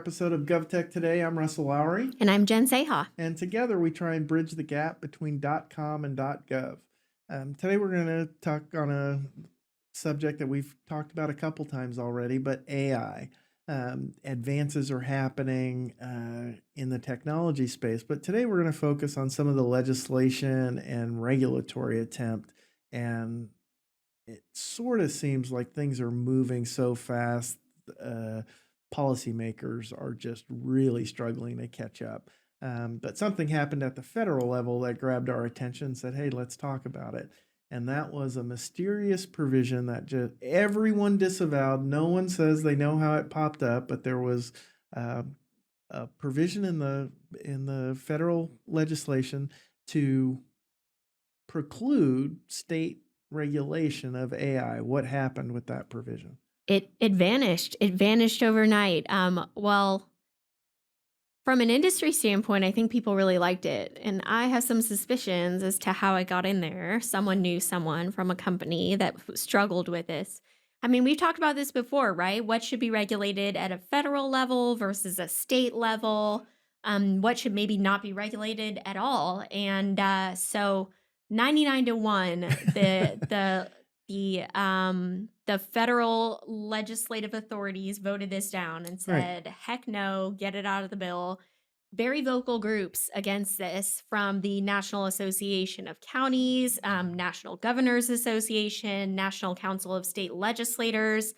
episode of Gov Tech Today. I'm Russell Lowery. And I'm Jen Saha. And together we try and bridge the gap between .com and .gov. Today we're going to talk on a subject that we've talked about a couple times already, but AI. Advances are happening in the technology space, but today we're going to focus on some of the legislation and regulatory attempt. And it sort of seems like things are moving so fast. Policymakers are just really struggling to catch up. But something happened at the federal level that grabbed our attention and said, hey, let's talk about it. And that was a mysterious provision that just everyone disavowed. No one says they know how it popped up, but there was a provision in the federal legislation to preclude state regulation of AI. What happened with that provision? It vanished. It vanished overnight. Well, from an industry standpoint, I think people really liked it. And I have some suspicions as to how it got in there. Someone knew someone from a company that struggled with this. I mean, we've talked about this before, right? What should be regulated at a federal level versus a state level? What should maybe not be regulated at all? And so 99 to 1, the federal legislative authorities voted this down and said, heck no, get it out of the bill. Very vocal groups against this, from the National Association of Counties, National Governors Association, National Council of State Legislators.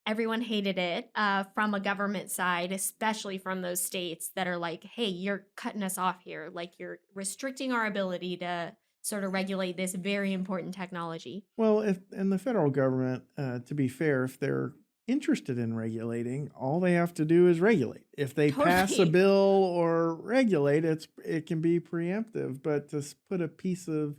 Everyone hated it from a government side, especially from those states that are like, hey, you're cutting us off here. Like, you're restricting our ability to sort of regulate this very important technology. Well, in the federal government, to be fair, if they're interested in regulating, all they have to do is regulate. If they pass a bill or regulate, it can be preemptive. But to put a piece of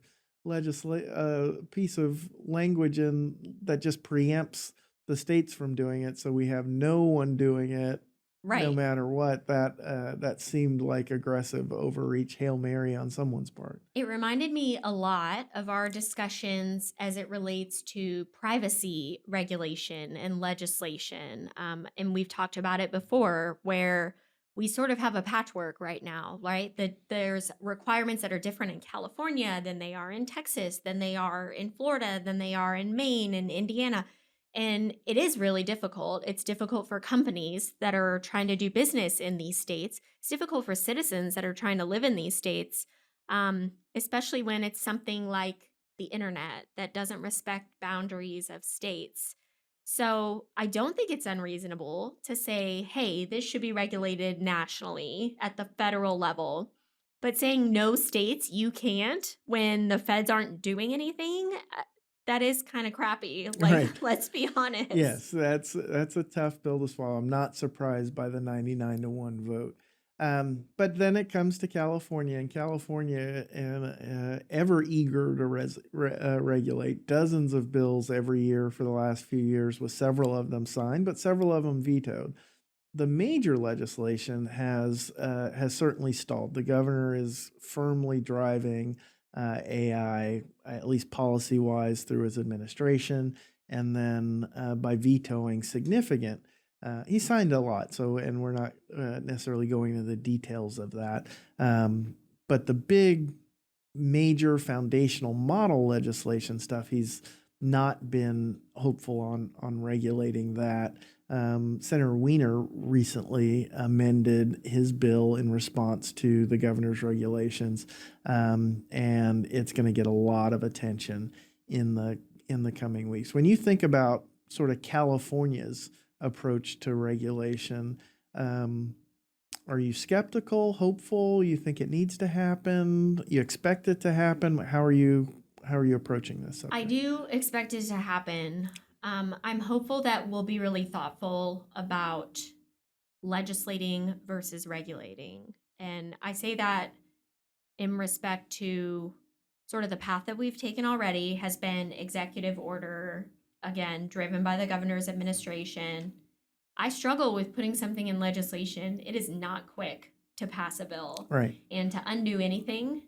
language in that just preempts the states from doing it, so we have no one doing it. Right. No matter what, that seemed like aggressive overreach, Hail Mary on someone's part. It reminded me a lot of our discussions as it relates to privacy regulation and legislation. And we've talked about it before, where we sort of have a patchwork right now, right? That there's requirements that are different in California than they are in Texas, than they are in Florida, than they are in Maine and Indiana. And it is really difficult. It's difficult for companies that are trying to do business in these states. It's difficult for citizens that are trying to live in these states, especially when it's something like the internet that doesn't respect boundaries of states. So I don't think it's unreasonable to say, hey, this should be regulated nationally at the federal level. But saying no states, you can't, when the feds aren't doing anything, that is kind of crappy. Like, let's be honest. Yes, that's a tough pill to swallow. I'm not surprised by the 99 to 1 vote. But then it comes to California, and California, ever eager to regulate. Dozens of bills every year for the last few years, with several of them signed, but several of them vetoed. The major legislation has certainly stalled. The governor is firmly driving AI, at least policy-wise, through his administration, and then by vetoing significant. He signed a lot, and we're not necessarily going into the details of that. But the big, major foundational model legislation stuff, he's not been hopeful on regulating that. Senator Wiener recently amended his bill in response to the governor's regulations, and it's going to get a lot of attention in the coming weeks. When you think about sort of California's approach to regulation, are you skeptical, hopeful? You think it needs to happen? You expect it to happen? How are you approaching this subject? I do expect it to happen. I'm hopeful that we'll be really thoughtful about legislating versus regulating. And I say that in respect to sort of the path that we've taken already has been executive order, again, driven by the governor's administration. I struggle with putting something in legislation. It is not quick to pass a bill. Right. And to undo anything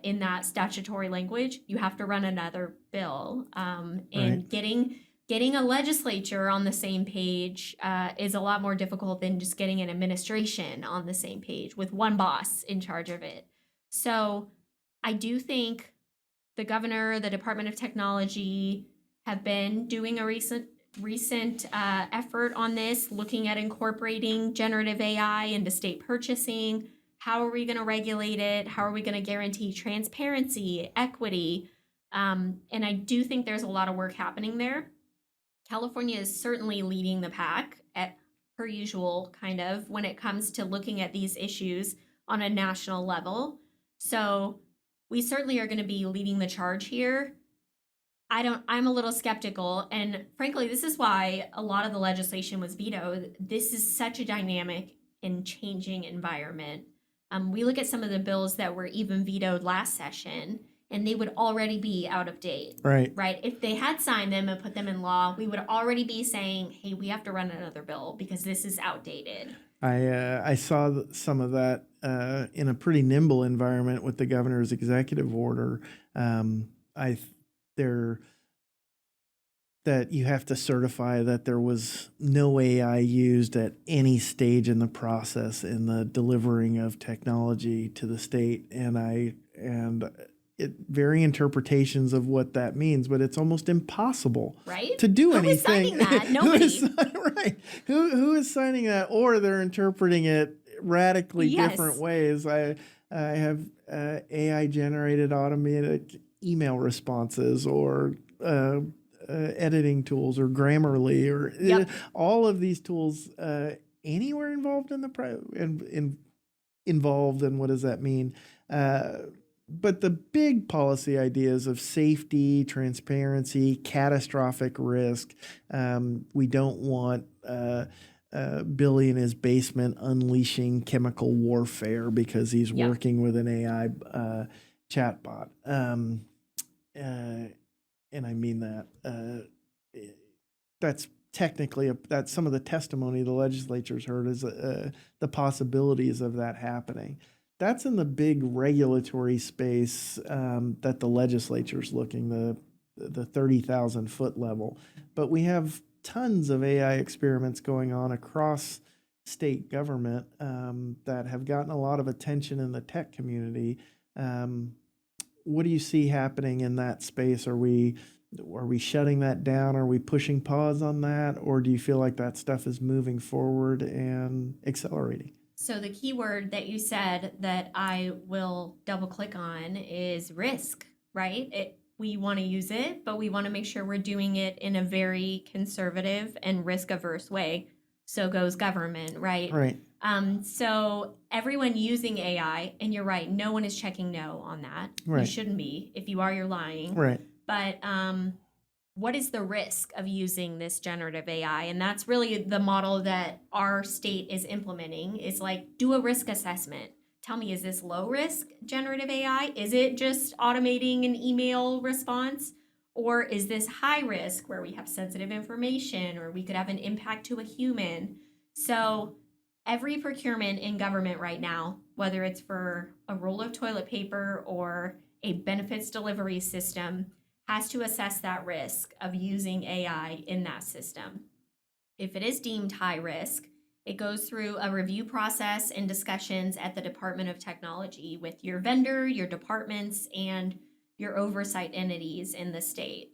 in that statutory language, you have to run another bill. And getting getting a legislature on the same page is a lot more difficult than just getting an administration on the same page with one boss in charge of it. So I do think the governor, the Department of Technology have been doing a recent effort on this, looking at incorporating generative AI into state purchasing. How are we going to regulate it? How are we going to guarantee transparency, equity? And I do think there's a lot of work happening there. California is certainly leading the pack at per usual, kind of, when it comes to looking at these issues on a national level. So we certainly are going to be leading the charge here. I'm a little skeptical, and frankly, this is why a lot of the legislation was vetoed. This is such a dynamic and changing environment. We look at some of the bills that were even vetoed last session, and they would already be out of date. Right. If they had signed them and put them in law, we would already be saying, hey, we have to run another bill because this is outdated. I saw some of that in a pretty nimble environment with the governor's executive order. That you have to certify that there was no AI used at any stage in the process in the delivering of technology to the state, and varying interpretaings of what that means, but it's almost impossible to do anything. Who is signing that? Nobody. Right. Who is signing that? Or they're interpreting it radically different ways. I have AI generated automated email responses or editing tools or Grammarly or all of these tools anywhere involved in the involved, and what does that mean? But the big policy ideas of safety, transparency, catastrophic risk, we don't want Billy in his basement unleashing chemical warfare because he's working with an AI chatbot. And I mean that. That's technically that's some of the testimony the legislature's heard is the possibilities of that happening. That's in the big regulatory space that the legislature's looking, the 30,000 foot level. But we have tons of AI experiments going on across state government that have gotten a lot of attention in the tech community. What do you see happening in that space? Are we shutting that down? Are we pushing pause on that? Or do you feel like that stuff is moving forward and accelerating? So the key word that you said that I will double click on is risk, right? We want to use it, but we want to make sure we're doing it in a very conservative and risk averse way. So goes government, right? Right. So everyone using AI, and you're right, no one is checking no on that. Right. You shouldn't be. If you are, you're lying. Right. But what is the risk of using this generative AI? And that's really the model that our state is implementing, is like, do a risk assessment. Tell me, is this low risk generative AI? Is it just automating an email response? Or is this high risk where we have sensitive information or we could have an impact to a human? So every procurement in government right now, whether it's for a roll of toilet paper or a benefits delivery system, has to assess that risk of using AI in that system. If it is deemed high risk, it goes through a review process and discussions at the Department of Technology with your vendor, your departments, and your oversight entities in the state.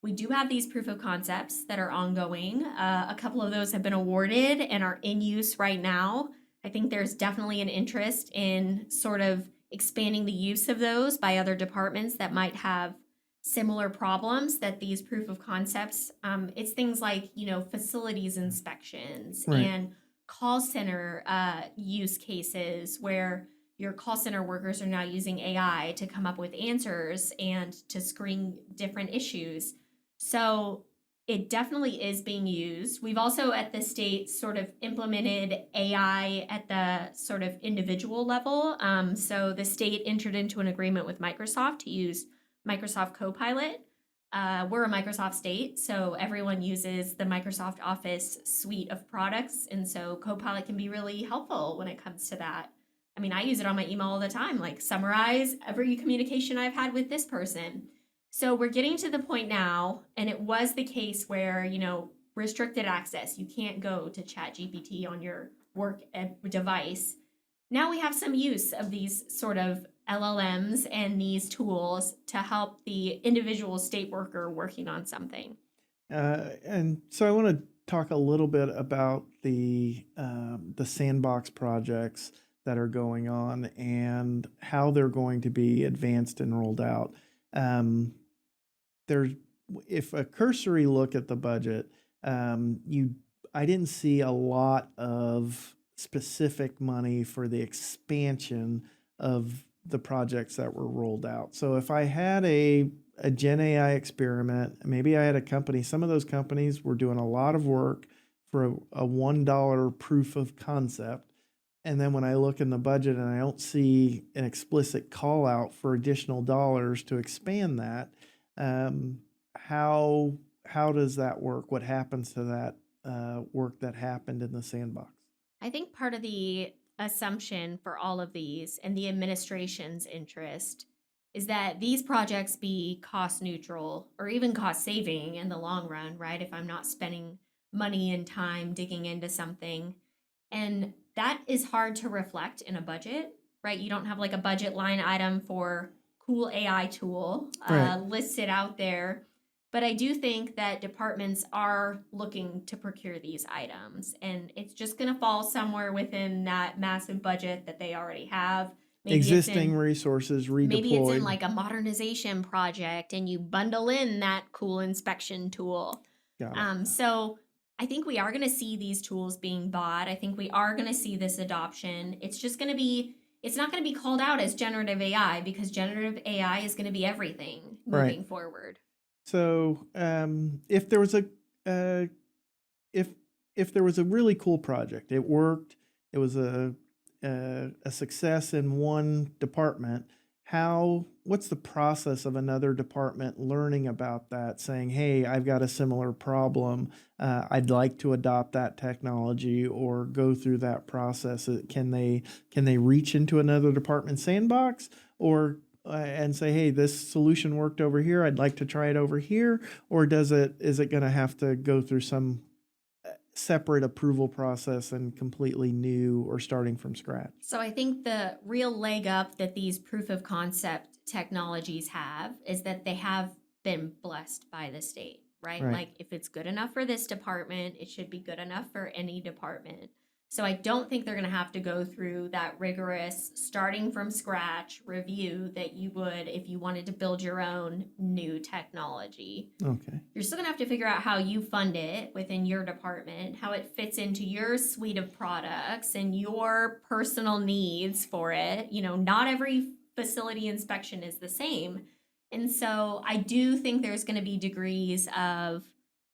We do have these proof of concepts that are ongoing. A couple of those have been awarded and are in use right now. I think there's definitely an interest in sort of expanding the use of those by other departments that might have similar problems that these proof of concepts. It's things like, facilities inspections and call center use cases where your call center workers are now using AI to come up with answers and to screen different issues. So it definitely is being used. We've also at the state sort of implemented AI at the sort of individual level. So the state entered into an agreement with Microsoft to use Microsoft Copilot. We're a Microsoft state, so everyone uses the Microsoft Office suite of products. And so Copilot can be really helpful when it comes to that. I mean, I use it on my email all the time, like summarize every communication I've had with this person. So we're getting to the point now, and it was the case where, restricted access, you can't go to ChatGPT on your work device. Now we have some use of these sort of LLMs and these tools to help the individual state worker working on something. And so I want to talk a little bit about the sandbox projects that are going on and how they're going to be advanced and rolled out. Um, there's if a cursory look at the budget, you I didn't see a lot of specific money for the expansion of the projects that were rolled out. So if I had a Gen AI experiment, maybe I had a company, some of those companies were doing a lot of work for a $1 proof of concept. And then when I look in the budget and I don't see an explicit call out for additional dollars to expand that, um, how how does that work? What happens to that work that happened in the sandbox? I think part of the assumption for all of these and the administration's interest is that these projects be cost neutral or even cost saving in the long run, right? If I'm not spending money and time digging into something. And that is hard to reflect in a budget, right? You don't have like a budget line item for cool AI tool Right. listed out there. But I do think that departments are looking to procure these items, and it's just going to fall somewhere within that massive budget that they already have. Existing resources Maybe it's in redeployed. like a modernization project, and you bundle in that cool inspection tool. Got it. So I think we are going to see these tools being bought. I think we are going to see this adoption. It's just going to be, it's not going to be called out as generative AI because generative AI is going to be everything moving Right. forward. So if there was uh, if if there was a really cool project, it worked, it was a success in one department. What's the process of another department learning about that, saying, "Hey, I've got a similar problem. I'd like to adopt that technology," or go through that process? Can they reach into another department sandbox, or and say, "Hey, this solution worked over here. I'd like to try it over here," or is it going to have to go through some separate approval process and completely new or starting from scratch? So I think the real leg up that these proof of concept technologies have is that they have been blessed by the state, right? Right. Like if it's good enough for this department, it should be good enough for any department. So I don't think they're going to have to go through that rigorous starting from scratch review that you would if you wanted to build your own new technology. Okay. You're still gonna have to figure out how you fund it within your department, how it fits into your suite of products and your personal needs for it. Not every facility inspection is the same. And so I do think there's gonna be degrees of,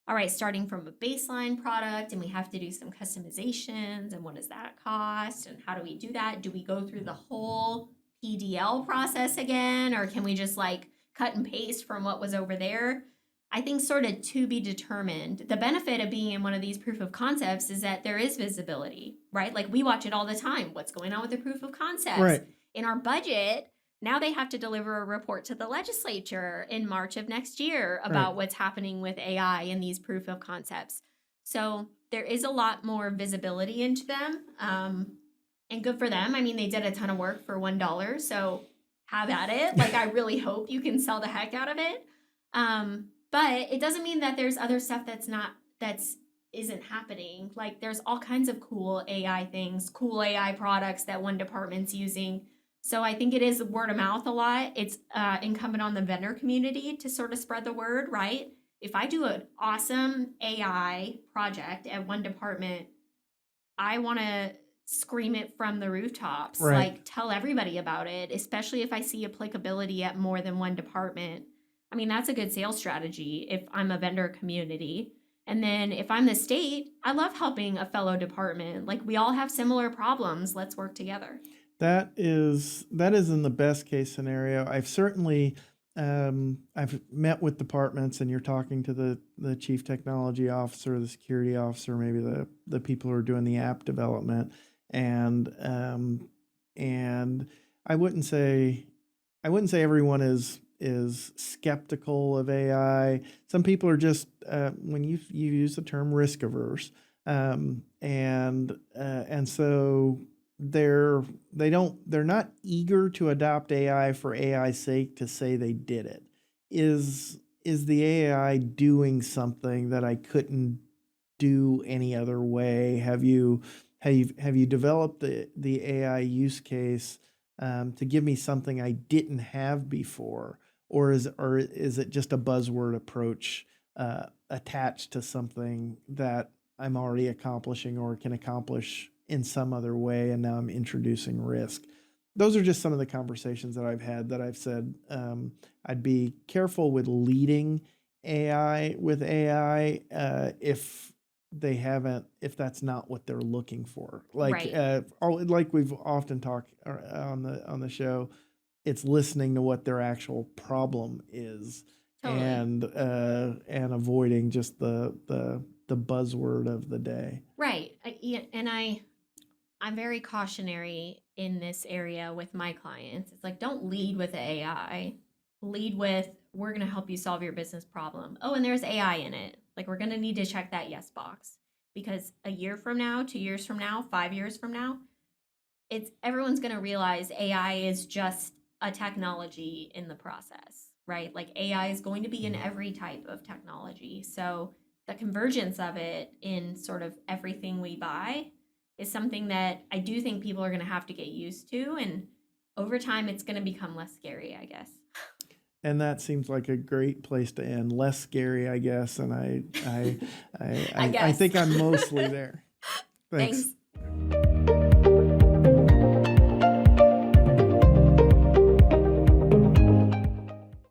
all right, starting from a baseline product and we have to do some customizations, and what does that cost? And how do we do that? Do we go through the whole PDL process again, or can we just like cut and paste from what was over there? I think sort of to be determined. The benefit of being in one of these proof of concepts is that there is visibility, right? Like we watch it all the time. What's going on with the proof of concepts? Right. In our budget, now they have to deliver a report to the legislature in March of next year about Right. what's happening with AI and these proof of concepts. So there is a lot more visibility into them. And good for them. I mean, they did a ton of work for $1. So have at it. Like, I really hope you can sell the heck out of it. But it doesn't mean that there's other stuff that's isn't happening. Like there's all kinds of cool AI things, cool AI products that one department's using. So I think it is word of mouth a lot. It's incumbent on the vendor community to sort of spread the word, right? If I do an awesome AI project at one department, I want to scream it from the rooftops, Right. like tell everybody about it, especially if I see applicability at more than one department. I mean, that's a good sales strategy if I'm a vendor community. And then if I'm the state, I love helping a fellow department. Like we all have similar problems. Let's work together. That is in the best case scenario. I've met with departments, and you're talking to the chief technology officer, the security officer, maybe the people who are doing the app development, and and I wouldn't say I wouldn't say everyone is is skeptical of AI. Some people are just when you use the term risk averse, and so they're not eager to adopt AI for AI's sake to say they did it. Is the AI doing something that I couldn't do any other way? Have you developed the AI use case to give me something I didn't have before, or is it just a buzzword approach attached to something that I'm already accomplishing or can accomplish in some other way, and now I'm introducing risk? Those are just some of the conversations that I've had that I've said I'd be careful with leading AI with AI if that's not what they're looking for. Right. Like we've often talked on the show, it's listening to what their actual problem is, Totally. and avoiding just the buzzword of the day. Right. I'm very cautionary in this area with my clients. It's like, don't lead with AI. Lead with, we're going to help you solve your business problem. Oh, and there's AI in it. Like, we're going to need to check that yes box, because a year from now, 2 years from now, 5 years from now, everyone's going to realize AI is just a technology in the process, right? Like, AI is going to be in every type of technology. So the convergence of it in sort of everything we buy is something that I do think people are going to have to get used to, and over time it's going to become less scary, I guess. And that seems like a great place to end. Less scary, I guess. And I I I guess. think I'm mostly there. Thanks. Thanks.